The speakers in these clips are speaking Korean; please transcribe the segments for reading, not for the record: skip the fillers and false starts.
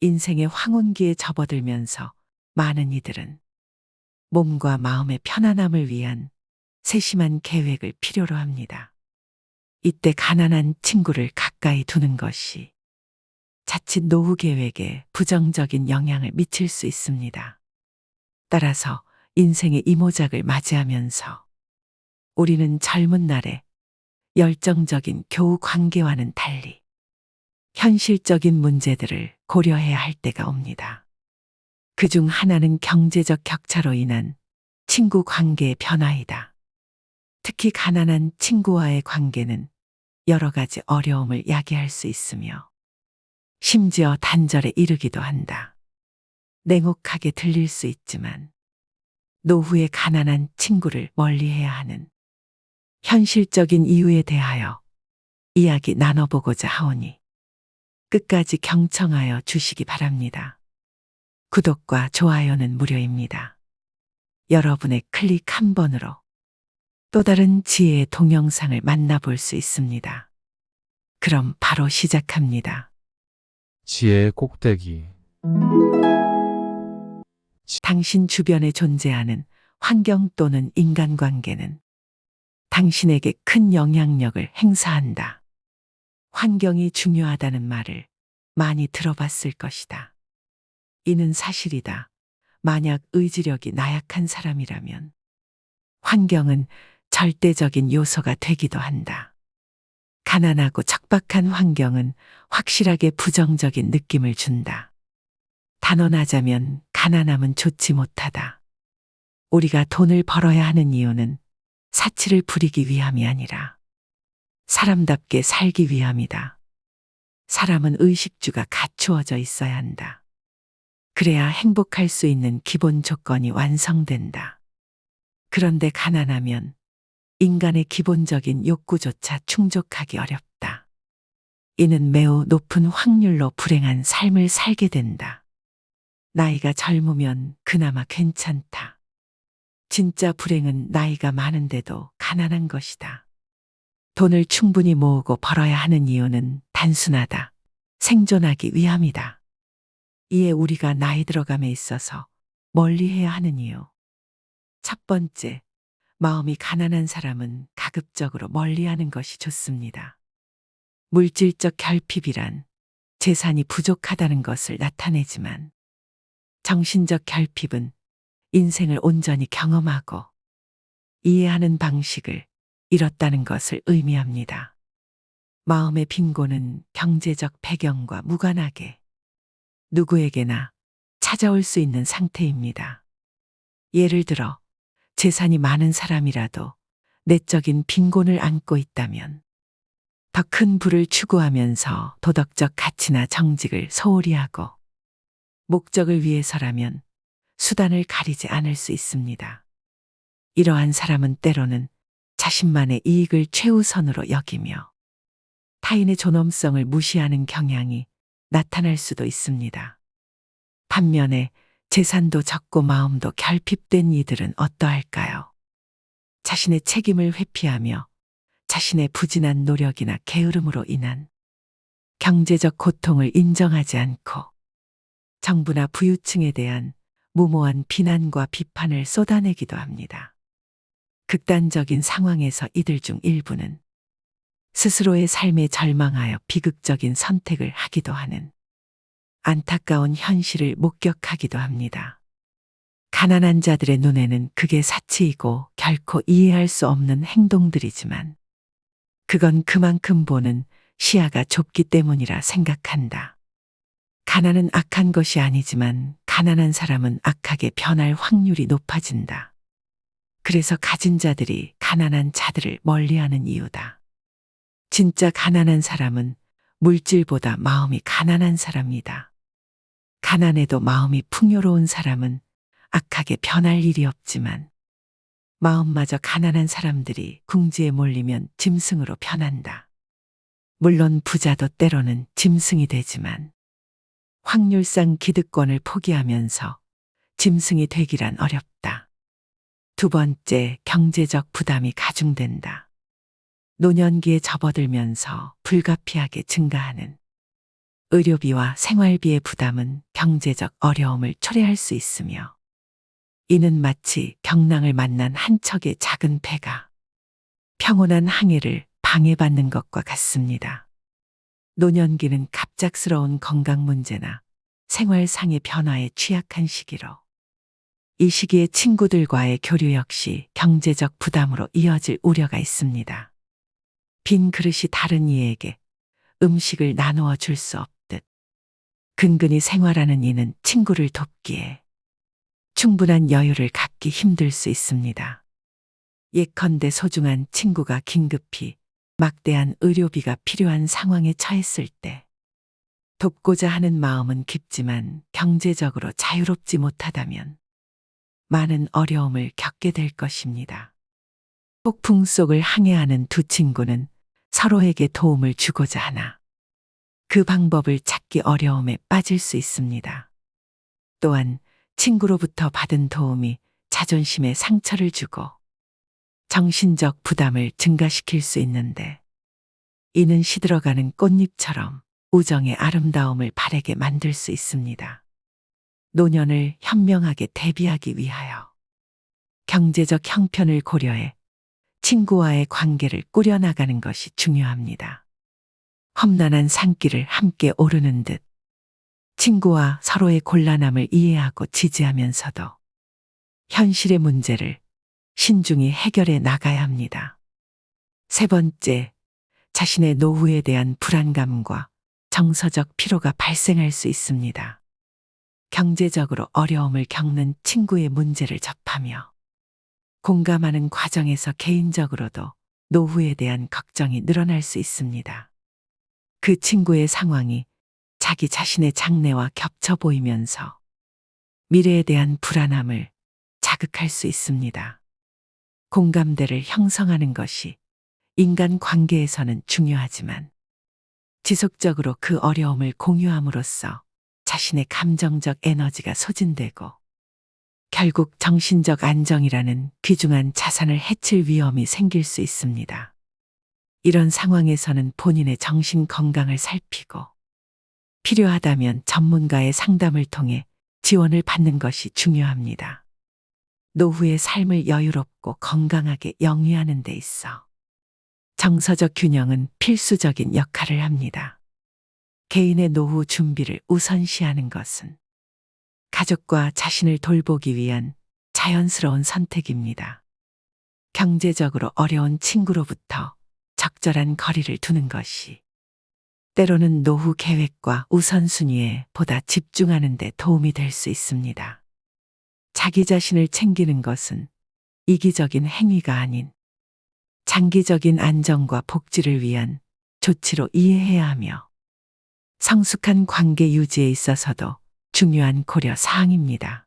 인생의 황혼기에 접어들면서 많은 이들은 몸과 마음의 편안함을 위한 세심한 계획을 필요로 합니다. 이때 가난한 친구를 가까이 두는 것이 자칫 노후 계획에 부정적인 영향을 미칠 수 있습니다. 따라서 인생의 이모작을 맞이하면서 우리는 젊은 날의 열정적인 교우 관계와는 달리 현실적인 문제들을 고려해야 할 때가 옵니다. 그중 하나는 경제적 격차로 인한 친구 관계의 변화이다. 특히 가난한 친구와의 관계는 여러 가지 어려움을 야기할 수 있으며 심지어 단절에 이르기도 한다. 냉혹하게 들릴 수 있지만 노후에 가난한 친구를 멀리해야 하는 현실적인 이유에 대하여 이야기 나눠보고자 하오니 끝까지 경청하여 주시기 바랍니다. 구독과 좋아요는 무료입니다. 여러분의 클릭 한 번으로 또 다른 지혜의 동영상을 만나볼 수 있습니다. 그럼 바로 시작합니다. 지혜의 꼭대기. 당신 주변에 존재하는 환경 또는 인간관계는 당신에게 큰 영향력을 행사한다. 환경이 중요하다는 말을 많이 들어봤을 것이다. 이는 사실이다. 만약 의지력이 나약한 사람이라면 환경은 절대적인 요소가 되기도 한다. 가난하고 척박한 환경은 확실하게 부정적인 느낌을 준다. 단언하자면 가난함은 좋지 못하다. 우리가 돈을 벌어야 하는 이유는 사치를 부리기 위함이 아니라 사람답게 살기 위함이다. 사람은 의식주가 갖추어져 있어야 한다. 그래야 행복할 수 있는 기본 조건이 완성된다. 그런데 가난하면 인간의 기본적인 욕구조차 충족하기 어렵다. 이는 매우 높은 확률로 불행한 삶을 살게 된다. 나이가 젊으면 그나마 괜찮다. 진짜 불행은 나이가 많은데도 가난한 것이다. 돈을 충분히 모으고 벌어야 하는 이유는 단순하다. 생존하기 위함이다. 이에 우리가 나이 들어감에 있어서 멀리해야 하는 이유. 첫 번째, 마음이 가난한 사람은 가급적으로 멀리하는 것이 좋습니다. 물질적 결핍이란 재산이 부족하다는 것을 나타내지만 정신적 결핍은 인생을 온전히 경험하고 이해하는 방식을 잃었다는 것을 의미합니다. 마음의 빈곤은 경제적 배경과 무관하게 누구에게나 찾아올 수 있는 상태입니다. 예를 들어 재산이 많은 사람이라도 내적인 빈곤을 안고 있다면 더 큰 부를 추구하면서 도덕적 가치나 정직을 소홀히 하고 목적을 위해서라면 수단을 가리지 않을 수 있습니다. 이러한 사람은 때로는 자신만의 이익을 최우선으로 여기며 타인의 존엄성을 무시하는 경향이 나타날 수도 있습니다. 반면에 재산도 적고 마음도 결핍된 이들은 어떠할까요? 자신의 책임을 회피하며 자신의 부진한 노력이나 게으름으로 인한 경제적 고통을 인정하지 않고 정부나 부유층에 대한 무모한 비난과 비판을 쏟아내기도 합니다. 극단적인 상황에서 이들 중 일부는 스스로의 삶에 절망하여 비극적인 선택을 하기도 하는 안타까운 현실을 목격하기도 합니다. 가난한 자들의 눈에는 그게 사치이고 결코 이해할 수 없는 행동들이지만 그건 그만큼 보는 시야가 좁기 때문이라 생각한다. 가난은 악한 것이 아니지만 가난한 사람은 악하게 변할 확률이 높아진다. 그래서 가진 자들이 가난한 자들을 멀리하는 이유다. 진짜 가난한 사람은 물질보다 마음이 가난한 사람이다. 가난해도 마음이 풍요로운 사람은 악하게 변할 일이 없지만 마음마저 가난한 사람들이 궁지에 몰리면 짐승으로 변한다. 물론 부자도 때로는 짐승이 되지만 확률상 기득권을 포기하면서 짐승이 되기란 어렵다. 두 번째, 경제적 부담이 가중된다. 노년기에 접어들면서 불가피하게 증가하는 의료비와 생활비의 부담은 경제적 어려움을 초래할 수 있으며 이는 마치 경랑을 만난 한 척의 작은 배가 평온한 항해를 방해받는 것과 같습니다. 노년기는 갑작스러운 건강 문제나 생활상의 변화에 취약한 시기로 이 시기에 친구들과의 교류 역시 경제적 부담으로 이어질 우려가 있습니다. 빈 그릇이 다른 이에게 음식을 나누어 줄 수 없듯 근근히 생활하는 이는 친구를 돕기에 충분한 여유를 갖기 힘들 수 있습니다. 예컨대 소중한 친구가 긴급히 막대한 의료비가 필요한 상황에 처했을 때 돕고자 하는 마음은 깊지만 경제적으로 자유롭지 못하다면 많은 어려움을 겪게 될 것입니다. 폭풍 속을 항해하는 두 친구는 서로에게 도움을 주고자 하나 그 방법을 찾기 어려움에 빠질 수 있습니다. 또한 친구로부터 받은 도움이 자존심에 상처를 주고 정신적 부담을 증가시킬 수 있는데 이는 시들어가는 꽃잎처럼 우정의 아름다움을 바래게 만들 수 있습니다. 노년을 현명하게 대비하기 위하여 경제적 형편을 고려해 친구와의 관계를 꾸려나가는 것이 중요합니다. 험난한 산길을 함께 오르는 듯 친구와 서로의 곤란함을 이해하고 지지하면서도 현실의 문제를 신중히 해결해 나가야 합니다. 세 번째, 자신의 노후에 대한 불안감과 정서적 피로가 발생할 수 있습니다. 경제적으로 어려움을 겪는 친구의 문제를 접하며 공감하는 과정에서 개인적으로도 노후에 대한 걱정이 늘어날 수 있습니다. 그 친구의 상황이 자기 자신의 장래와 겹쳐 보이면서 미래에 대한 불안함을 자극할 수 있습니다. 공감대를 형성하는 것이 인간 관계에서는 중요하지만 지속적으로 그 어려움을 공유함으로써 자신의 감정적 에너지가 소진되고 결국 정신적 안정이라는 귀중한 자산을 해칠 위험이 생길 수 있습니다. 이런 상황에서는 본인의 정신 건강을 살피고 필요하다면 전문가의 상담을 통해 지원을 받는 것이 중요합니다. 노후의 삶을 여유롭고 건강하게 영위하는 데 있어 정서적 균형은 필수적인 역할을 합니다. 개인의 노후 준비를 우선시하는 것은 가족과 자신을 돌보기 위한 자연스러운 선택입니다. 경제적으로 어려운 친구로부터 적절한 거리를 두는 것이 때로는 노후 계획과 우선순위에 보다 집중하는 데 도움이 될 수 있습니다. 자기 자신을 챙기는 것은 이기적인 행위가 아닌 장기적인 안정과 복지를 위한 조치로 이해해야 하며 성숙한 관계 유지에 있어서도 중요한 고려 사항입니다.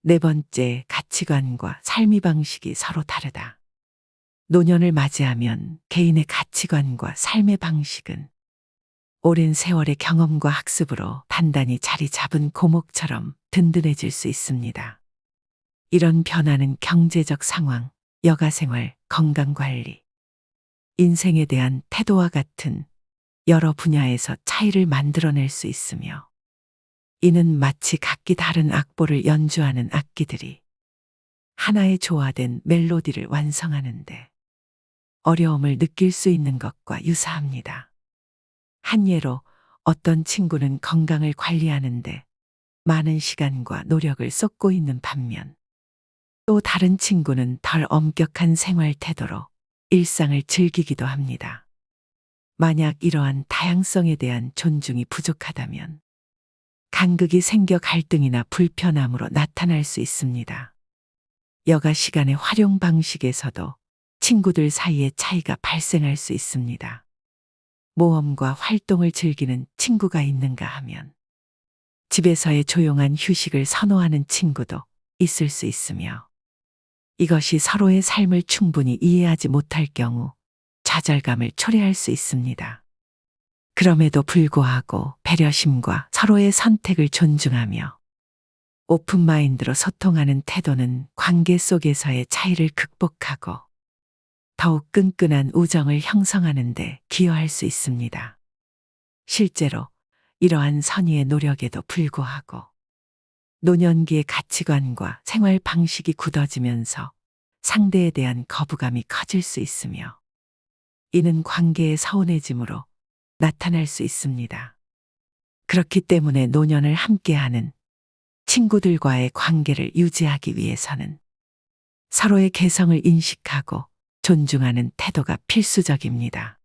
네 번째, 가치관과 삶의 방식이 서로 다르다. 노년을 맞이하면 개인의 가치관과 삶의 방식은 오랜 세월의 경험과 학습으로 단단히 자리 잡은 고목처럼 든든해질 수 있습니다. 이런 변화는 경제적 상황, 여가생활, 건강관리, 인생에 대한 태도와 같은 여러 분야에서 차이를 만들어낼 수 있으며 이는 마치 각기 다른 악보를 연주하는 악기들이 하나의 조화된 멜로디를 완성하는데 어려움을 느낄 수 있는 것과 유사합니다. 한 예로 어떤 친구는 건강을 관리하는데 많은 시간과 노력을 쏟고 있는 반면 또 다른 친구는 덜 엄격한 생활 태도로 일상을 즐기기도 합니다. 만약 이러한 다양성에 대한 존중이 부족하다면 간극이 생겨 갈등이나 불편함으로 나타날 수 있습니다. 여가 시간의 활용 방식에서도 친구들 사이에 차이가 발생할 수 있습니다. 모험과 활동을 즐기는 친구가 있는가 하면 집에서의 조용한 휴식을 선호하는 친구도 있을 수 있으며 이것이 서로의 삶을 충분히 이해하지 못할 경우 좌절감을 초래할 수 있습니다. 그럼에도 불구하고 배려심과 서로의 선택을 존중하며 오픈마인드로 소통하는 태도는 관계 속에서의 차이를 극복하고 더욱 끈끈한 우정을 형성하는 데 기여할 수 있습니다. 실제로 이러한 선의의 노력에도 불구하고 노년기의 가치관과 생활 방식이 굳어지면서 상대에 대한 거부감이 커질 수 있으며 이는 관계의 서운해짐으로 나타날 수 있습니다. 그렇기 때문에 노년을 함께하는 친구들과의 관계를 유지하기 위해서는 서로의 개성을 인식하고 존중하는 태도가 필수적입니다.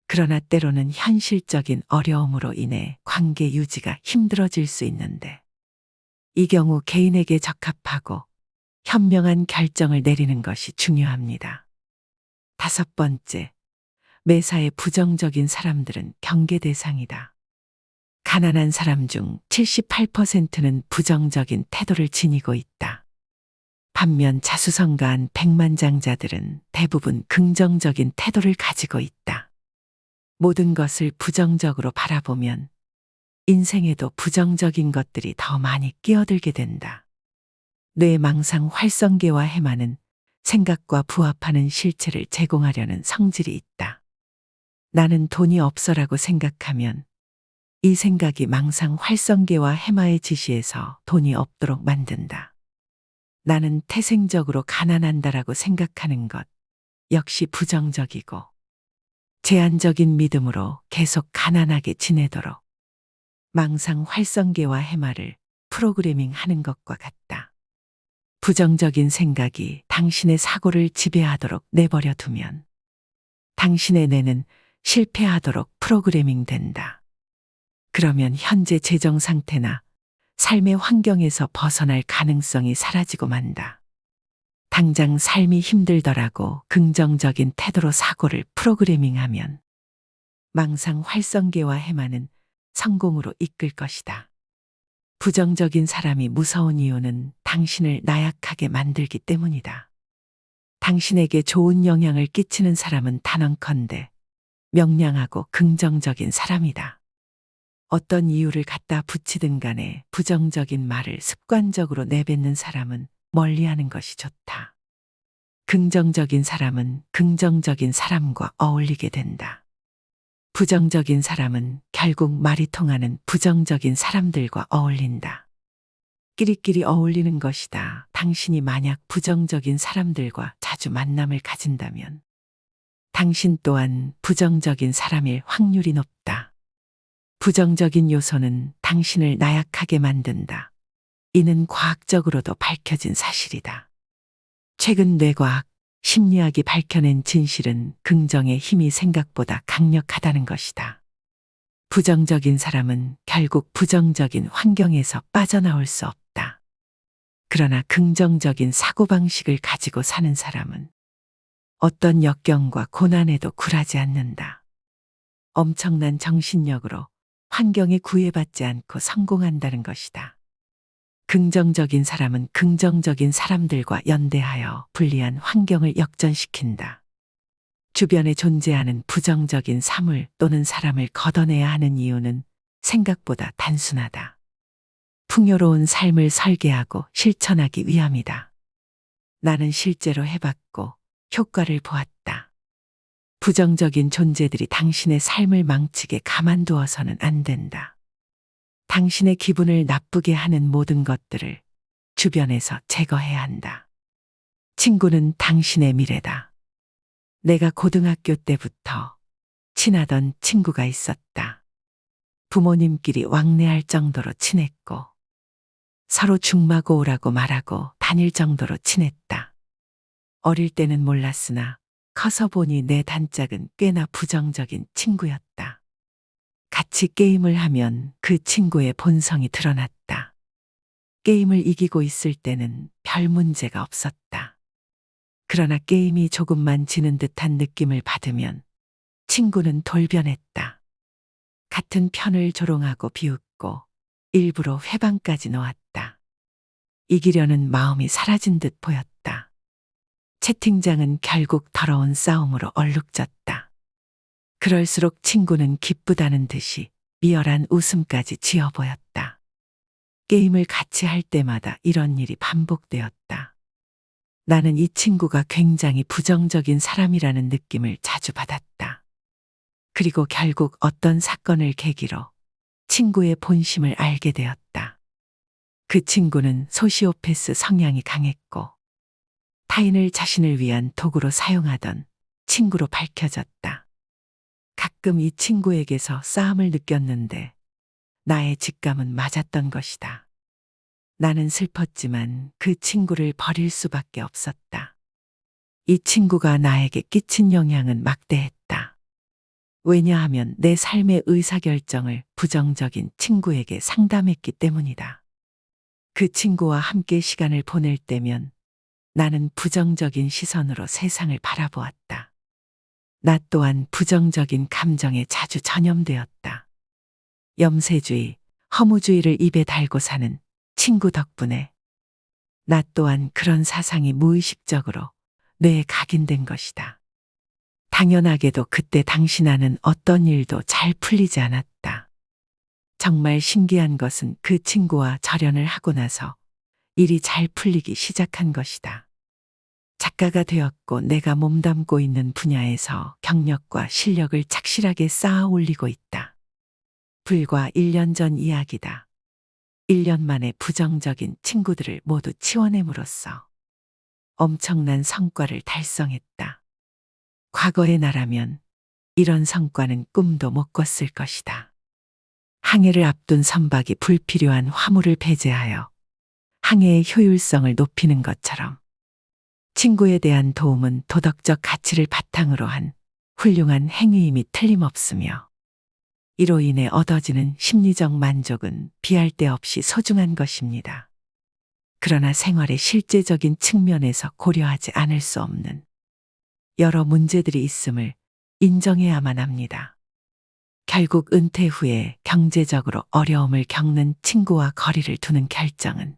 그러나 때로는 현실적인 어려움으로 인해 관계 유지가 힘들어질 수 있는데 이 경우 개인에게 적합하고 현명한 결정을 내리는 것이 중요합니다. 5번째, 매사에 부정적인 사람들은 경계 대상이다. 가난한 사람 중 78%는 부정적인 태도를 지니고 있다. 반면 자수성가한 백만장자들은 대부분 긍정적인 태도를 가지고 있다. 모든 것을 부정적으로 바라보면 인생에도 부정적인 것들이 더 많이 끼어들게 된다. 뇌 망상 활성계와 해마는 생각과 부합하는 실체를 제공하려는 성질이 있다. 나는 돈이 없어라고 생각하면 이 생각이 망상 활성계와 해마의 지시에서 돈이 없도록 만든다. 나는 태생적으로 가난한다라고 생각하는 것 역시 부정적이고 제한적인 믿음으로 계속 가난하게 지내도록 망상 활성계와 해마를 프로그래밍 하는 것과 같다. 부정적인 생각이 당신의 사고를 지배하도록 내버려 두면 당신의 뇌는 실패하도록 프로그래밍 된다. 그러면 현재 재정 상태나 삶의 환경에서 벗어날 가능성이 사라지고 만다. 당장 삶이 힘들더라고 긍정적인 태도로 사고를 프로그래밍하면 망상 활성계와 해마는 성공으로 이끌 것이다. 부정적인 사람이 무서운 이유는 당신을 나약하게 만들기 때문이다. 당신에게 좋은 영향을 끼치는 사람은 단언컨대 명량하고 긍정적인 사람이다. 어떤 이유를 갖다 붙이든 간에 부정적인 말을 습관적으로 내뱉는 사람은 멀리하는 것이 좋다. 긍정적인 사람은 긍정적인 사람과 어울리게 된다. 부정적인 사람은 결국 말이 통하는 부정적인 사람들과 어울린다. 끼리끼리 어울리는 것이다. 당신이 만약 부정적인 사람들과 자주 만남을 가진다면 당신 또한 부정적인 사람일 확률이 높다. 부정적인 요소는 당신을 나약하게 만든다. 이는 과학적으로도 밝혀진 사실이다. 최근 뇌과학, 심리학이 밝혀낸 진실은 긍정의 힘이 생각보다 강력하다는 것이다. 부정적인 사람은 결국 부정적인 환경에서 빠져나올 수 없다. 그러나 긍정적인 사고방식을 가지고 사는 사람은 어떤 역경과 고난에도 굴하지 않는다. 엄청난 정신력으로 환경에 구애받지 않고 성공한다는 것이다. 긍정적인 사람은 긍정적인 사람들과 연대하여 불리한 환경을 역전시킨다. 주변에 존재하는 부정적인 사물 또는 사람을 걷어내야 하는 이유는 생각보다 단순하다. 풍요로운 삶을 설계하고 실천하기 위함이다. 나는 실제로 해봤고 효과를 보았다. 부정적인 존재들이 당신의 삶을 망치게 가만두어서는 안 된다. 당신의 기분을 나쁘게 하는 모든 것들을 주변에서 제거해야 한다. 친구는 당신의 미래다. 내가 고등학교 때부터 친하던 친구가 있었다. 부모님끼리 왕래할 정도로 친했고 서로 중마고우라고 말하고 다닐 정도로 친했다. 어릴 때는 몰랐으나 커서 보니 내 단짝은 꽤나 부정적인 친구였다. 같이 게임을 하면 그 친구의 본성이 드러났다. 게임을 이기고 있을 때는 별 문제가 없었다. 그러나 게임이 조금만 지는 듯한 느낌을 받으면 친구는 돌변했다. 같은 편을 조롱하고 비웃고 일부러 회방까지 놓았다. 이기려는 마음이 사라진 듯 보였다. 채팅장은 결국 더러운 싸움으로 얼룩졌다. 그럴수록 친구는 기쁘다는 듯이 미열한 웃음까지 지어 보였다. 게임을 같이 할 때마다 이런 일이 반복되었다. 나는 이 친구가 굉장히 부정적인 사람이라는 느낌을 자주 받았다. 그리고 결국 어떤 사건을 계기로 친구의 본심을 알게 되었다. 그 친구는 소시오패스 성향이 강했고 타인을 자신을 위한 도구로 사용하던 친구로 밝혀졌다. 가끔 이 친구에게서 싸움을 느꼈는데 나의 직감은 맞았던 것이다. 나는 슬펐지만 그 친구를 버릴 수밖에 없었다. 이 친구가 나에게 끼친 영향은 막대했다. 왜냐하면 내 삶의 의사결정을 부정적인 친구에게 상담했기 때문이다. 그 친구와 함께 시간을 보낼 때면 나는 부정적인 시선으로 세상을 바라보았다. 나 또한 부정적인 감정에 자주 전염되었다. 염세주의, 허무주의를 입에 달고 사는 친구 덕분에 나 또한 그런 사상이 무의식적으로 뇌에 각인된 것이다. 당연하게도 그때 당시 나는 어떤 일도 잘 풀리지 않았다. 정말 신기한 것은 그 친구와 절연을 하고 나서 일이 잘 풀리기 시작한 것이다. 작가가 되었고 내가 몸담고 있는 분야에서 경력과 실력을 착실하게 쌓아 올리고 있다. 불과 1년 전 이야기다. 1년 만에 부정적인 친구들을 모두 치워냄으로써 엄청난 성과를 달성했다. 과거의 나라면 이런 성과는 꿈도 못 꿨을 것이다. 항해를 앞둔 선박이 불필요한 화물을 배제하여 항해의 효율성을 높이는 것처럼 친구에 대한 도움은 도덕적 가치를 바탕으로 한 훌륭한 행위임이 틀림없으며 이로 인해 얻어지는 심리적 만족은 비할 데 없이 소중한 것입니다. 그러나 생활의 실제적인 측면에서 고려하지 않을 수 없는 여러 문제들이 있음을 인정해야만 합니다. 결국 은퇴 후에 경제적으로 어려움을 겪는 친구와 거리를 두는 결정은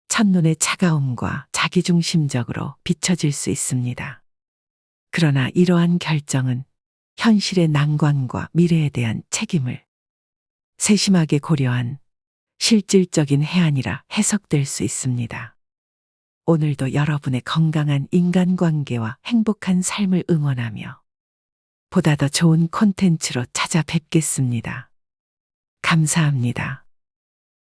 첫눈의 차가움과 자기중심적으로 비춰질 수 있습니다. 그러나 이러한 결정은 현실의 난관과 미래에 대한 책임을 세심하게 고려한 실질적인 해안이라 해석될 수 있습니다. 오늘도 여러분의 건강한 인간관계와 행복한 삶을 응원하며 보다 더 좋은 콘텐츠로 찾아뵙겠습니다. 감사합니다.